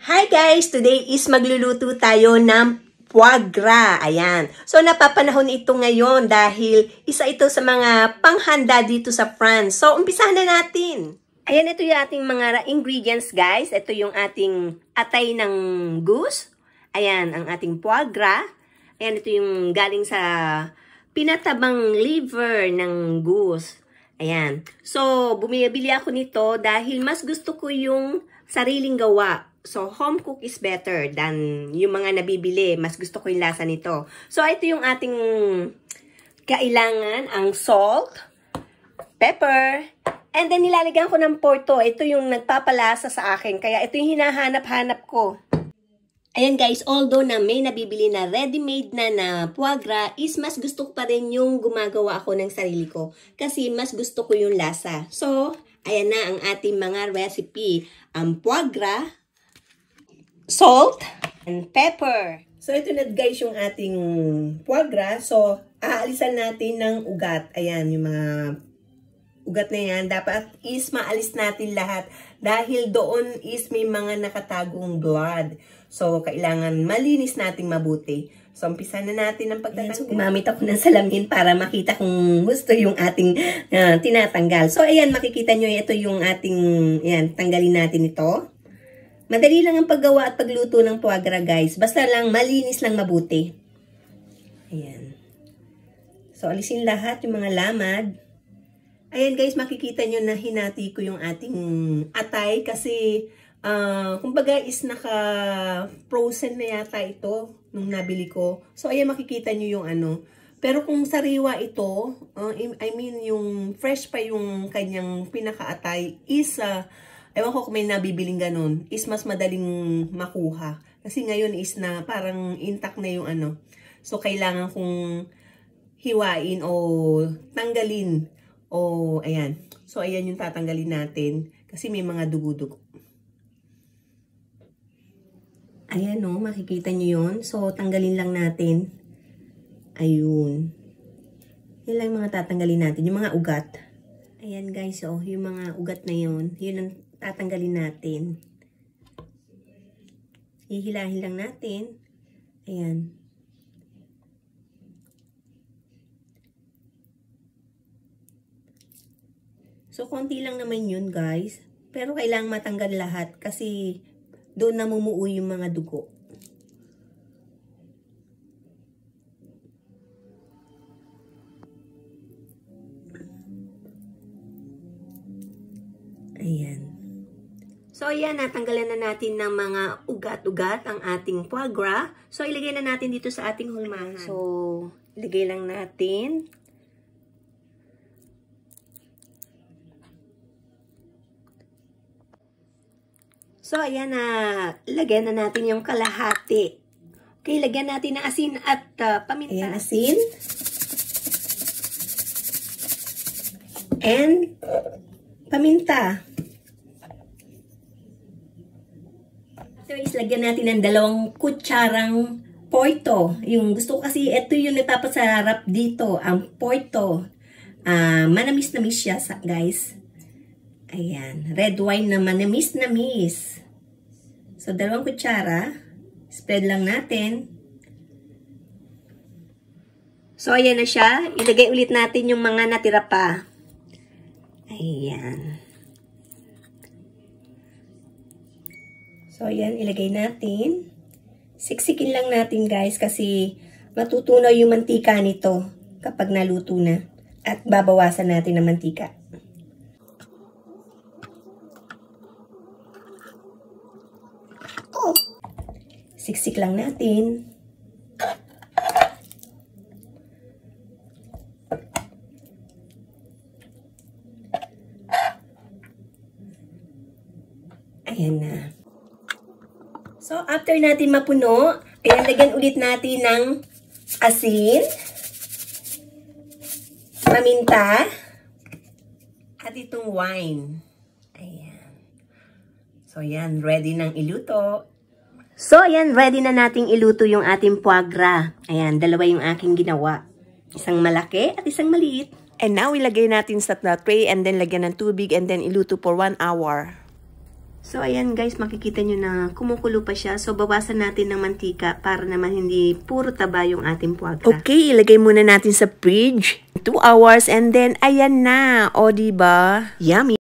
Hi guys! Today is magluluto tayo ng foie gras. Ayan. So, napapanahon ito ngayon dahil isa ito sa mga panghanda dito sa France. So, umpisahan na natin. Ayan, ito yung ating mga ingredients guys. Ito yung ating atay ng goose. Ayan, ang ating foie gras. Ayan, ito yung galing sa pinatabang liver ng goose. Ayan. So, bumibili ako nito dahil mas gusto ko yung sariling gawa. So, home cook is better than yung mga nabibili. Mas gusto ko yung lasa nito. So, ito yung ating kailangan. Ang salt, pepper, and then nilalagyan ko ng porto. Ito yung nagpapalasa sa akin. Kaya ito yung hinahanap-hanap ko. Ayan guys, although na may nabibili na ready-made na foie gras, is mas gusto ko pa rin yung gumagawa ako ng sarili ko. Kasi mas gusto ko yung lasa. So, ayan na ang ating mga recipe. Ang foie gras, salt, and pepper. So, ito na guys yung ating foie gras. So, aalisan natin ng ugat. Ayan, yung mga ugat na yan. Dapat is maalis natin lahat. Dahil doon is may mga nakatagong blood. So, kailangan malinis natin mabuti. So, umpisa na natin ang pagtatanggal. So, gumamit ako ng salamin para makita kung gusto yung ating tinatanggal. So, ayan, makikita nyo, ito yung ating, ayan, tanggalin natin ito. Madali lang ang paggawa at pagluto ng foie gras, guys. Basta lang, malinis lang mabuti. Ayan. So, alisin lahat yung mga lamad. Ayan, guys, makikita nyo na hinati ko yung ating atay kasi, kumbaga is naka-frozen na yata ito nung nabili ko. So, ayan, makikita nyo yung ano. Pero kung sariwa ito, I mean, yung fresh pa yung kanyang pinaka-atay is, ewan ko kung may nabibiling ganun, is mas madaling makuha. Kasi ngayon is na parang intact na yung ano. So, kailangan kong hiwain o tanggalin. O, ayan. So, ayan yung tatanggalin natin. Kasi may mga dugo-dugo. Ayan o, makikita nyo yun. So, tanggalin lang natin. Ayun. Yan lang mga tatanggalin natin. Yung mga ugat. Ayan guys, oh, yung mga ugat na yun. Yun ang tatanggalin natin. Hihilahin lang natin. Ayan. So, konti lang naman yun, guys. Pero kailangang matanggal lahat kasi doon namumuo yung mga dugo. Ayan. So, ayan, natanggalan na natin ng mga ugat-ugat ang ating foie gras. So, ilagay na natin dito sa ating hulmahan. So, ilagay lang natin. So, ayan na. Lagyan na natin yung kalahati. Okay, lagyan natin ng asin at paminta. Ayan, asin. And paminta. Is lagyan natin ng 2 kutsarang porto. Yung gusto ko kasi, ito yung nagpapasarap dito. Ang porto. Manamis-namis siya, guys. Ayan. Red wine na manamis-namis. So, 2 kutsara. Spread lang natin. So, ayan na siya. Ilagay ulit natin yung mga natira pa. Ayan. So, ayan, ilagay natin. Siksikin lang natin, guys, kasi matutunaw yung mantika nito kapag naluto na. At babawasan natin ng mantika. Siksik lang natin. Ayan na. So, after natin mapuno, ayan, lagyan ulit natin ng asin, paminta, at itong wine. Ayan. So, ayan, ready nang iluto. So, ayan, ready na nating iluto yung ating foie gras. Ayan, 2 yung aking ginawa. Isang malaki at isang maliit. And now, ilagay natin sa tray and then lagyan ng tubig and then iluto for 1 hour. So, ayan guys, makikita nyo na kumukulo pa siya. So, bawasan natin ng mantika para naman hindi puro taba yung ating foie gras. Okay, ilagay muna natin sa fridge. 2 hours and then, ayan na. O, diba? Yummy!